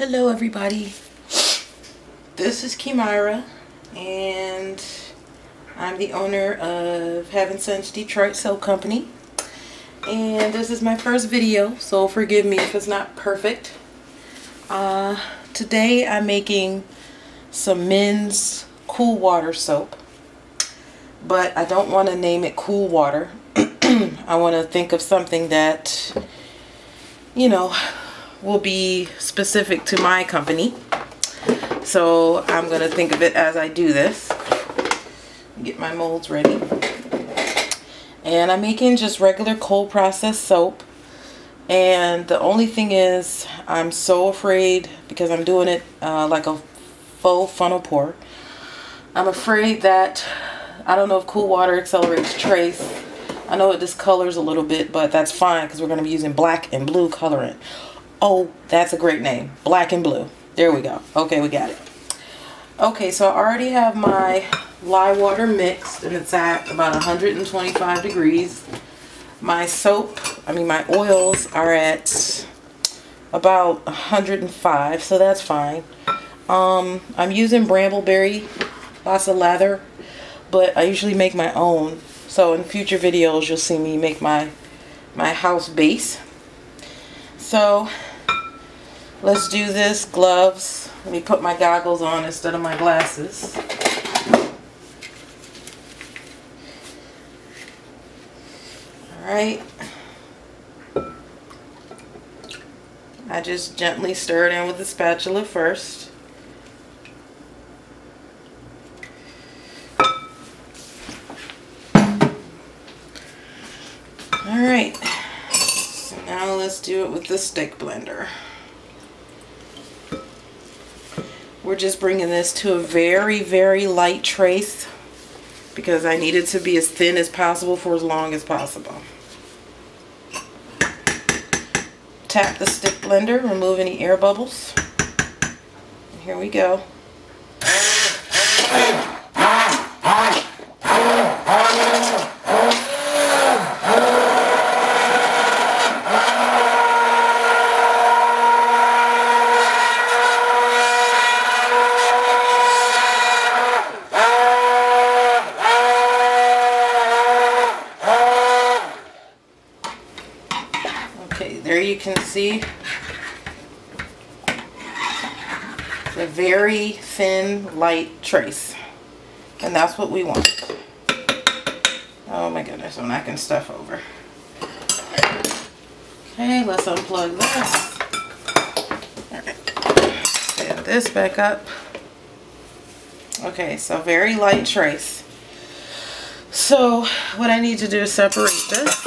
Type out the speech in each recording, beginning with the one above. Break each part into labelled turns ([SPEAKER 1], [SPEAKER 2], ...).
[SPEAKER 1] Hello everybody, this is Kimira and I'm the owner of HeavenScents Detroit soap company, and this is my first video, so forgive me if it's not perfect. Today I'm making some men's Coolwater soap, but I don't want to name it Coolwater. I want to think of something that, you know, will be specific to my company. So I'm going to think of it as I do this. Get my molds ready. And I'm making just regular cold process soap. And the only thing is, I'm so afraid, because I'm doing it like a faux funnel pour. I'm afraid that, I don't know if Coolwater accelerates trace. I know it discolors a little bit, but that's fine because we're going to be using black and blue colorant. Oh, that's a great name. Black and blue. There we go. Okay, we got it. Okay, so I already have my lye water mixed, and it's at about 125 degrees. My soap, my oils are at about 105, so that's fine. I'm using brambleberry, lots of lather, but I usually make my own. So in future videos, you'll see me make my house base. So let's do this. Gloves. Let me put my goggles on instead of my glasses. Alright. I just gently stir it in with the spatula first. Alright. So now let's do it with the stick blender. We're just bringing this to a very, very light trace because I need it to be as thin as possible for as long as possible. Tap the stick blender, remove any air bubbles. And here we go. Okay, there you can see a very thin, light trace. And that's what we want. Oh my goodness, I'm knocking stuff over. Okay, let's unplug this. Alright, stand this back up. Okay, so very light trace. So what I need to do is separate this.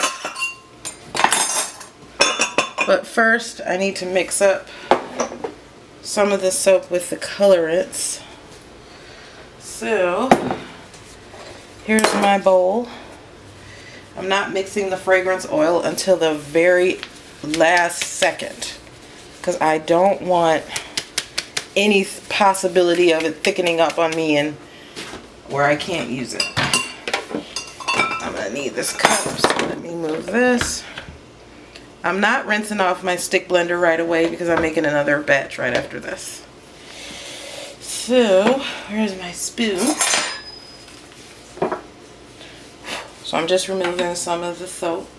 [SPEAKER 1] But first, I need to mix up some of the soap with the colorants. So, here's my bowl. I'm not mixing the fragrance oil until the very last second, because I don't want any possibility of it thickening up on me and where I can't use it. I'm going to need this cup, so let me move this. I'm not rinsing off my stick blender right away because I'm making another batch right after this. So, where's my spoon? So I'm just removing some of the soap.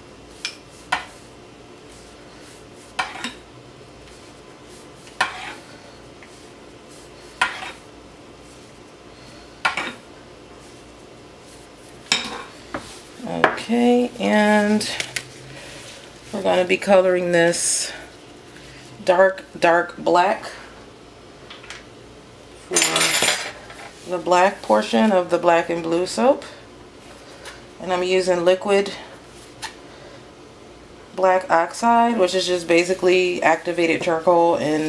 [SPEAKER 1] Okay, and we're going to be coloring this dark black for the black portion of the black and blue soap. And I'm using liquid black oxide, which is just basically activated charcoal in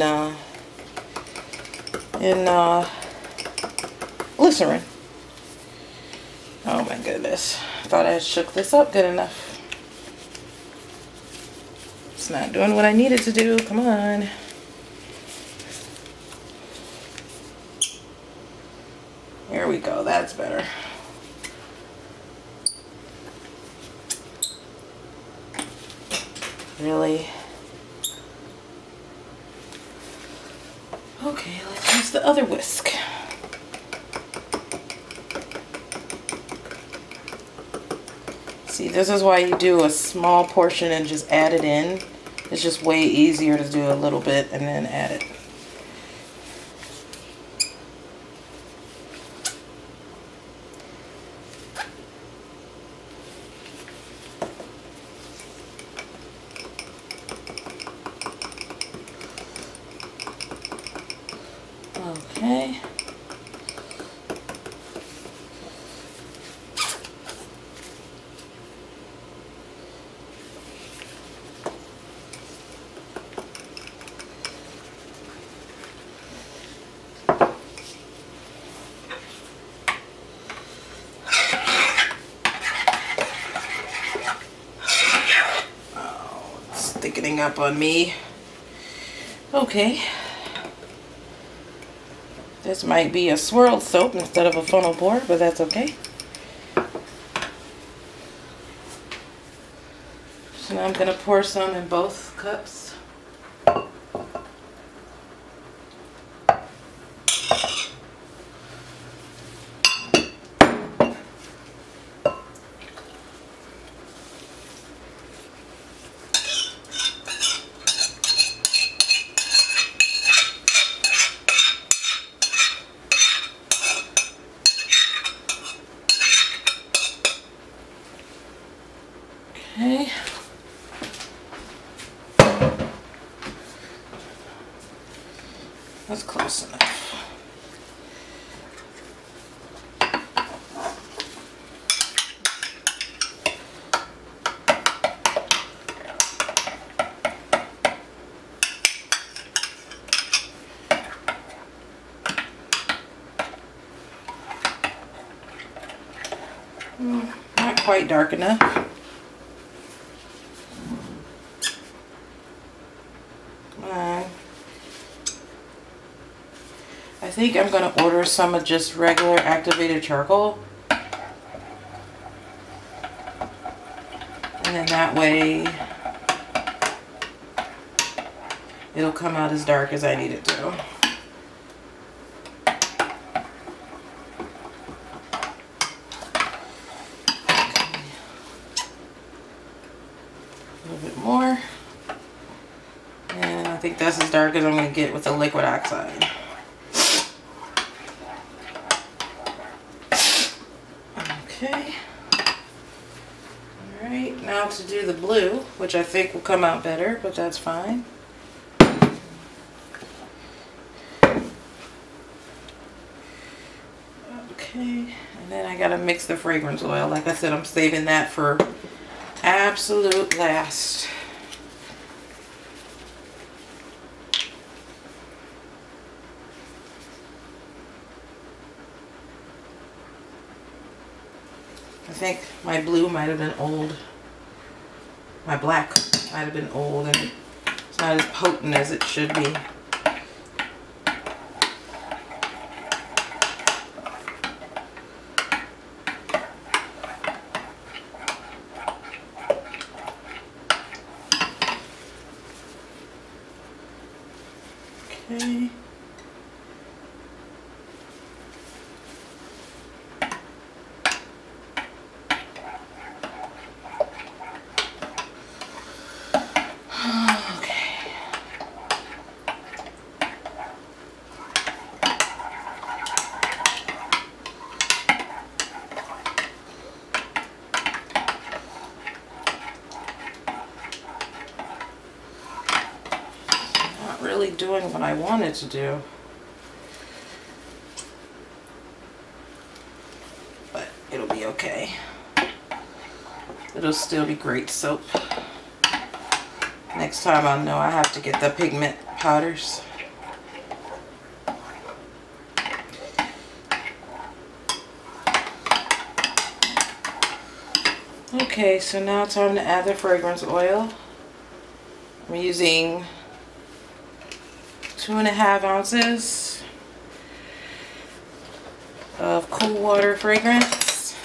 [SPEAKER 1] glycerin. Oh my goodness. I thought I shook this up good enough. It's not doing what I needed to do. Come on. There we go. That's better. Really? Okay, let's use the other whisk. See, this is why you do a small portion and just add it in. It's just way easier to do a little bit and then add it. Okay. Oh, it's thickening up on me. Okay. This might be a swirled soap instead of a funnel pour, but that's okay. So now I'm going to pour some in both cups. Okay. That's close enough. Not quite dark enough. I think I'm going to order some of just regular activated charcoal. And then that way it'll come out as dark as I need it to. A little bit more. And I think that's as dark as I'm going to get with the liquid oxide. Okay. Alright, now to do the blue, which I think will come out better, but that's fine. Okay, and then I gotta mix the fragrance oil. Like I said, I'm saving that for absolute last. I think my blue might have been old. My black might have been old and it's not as potent as it should be. Okay. Really doing what I wanted to do, but it'll be okay. It'll still be great soap. Next time I'll know I have to get the pigment powders. Okay, so now it's time to add the fragrance oil. I'm using 2.5 ounces of Coolwater fragrance.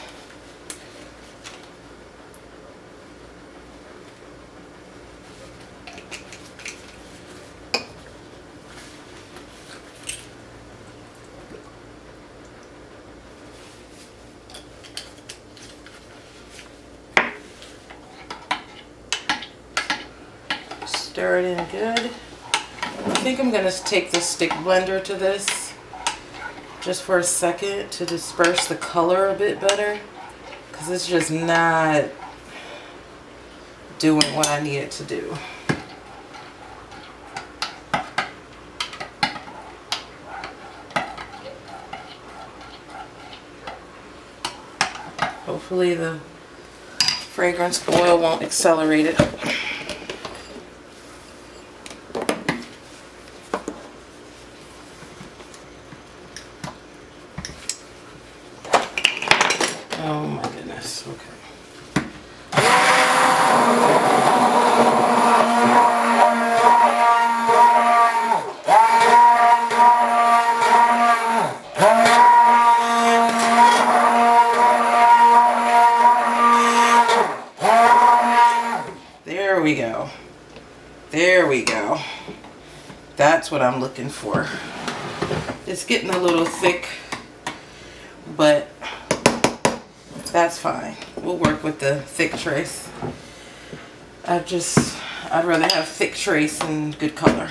[SPEAKER 1] Stir it in good. I think I'm going to take the stick blender to this just for a second to disperse the color a bit better, because it's just not doing what I need it to do. Hopefully the fragrance oil won't accelerate it. Oh my goodness, okay. There we go. There we go. That's what I'm looking for. It's getting a little thick, but that's fine. We'll work with the thick trace. I'd rather have thick trace and good color.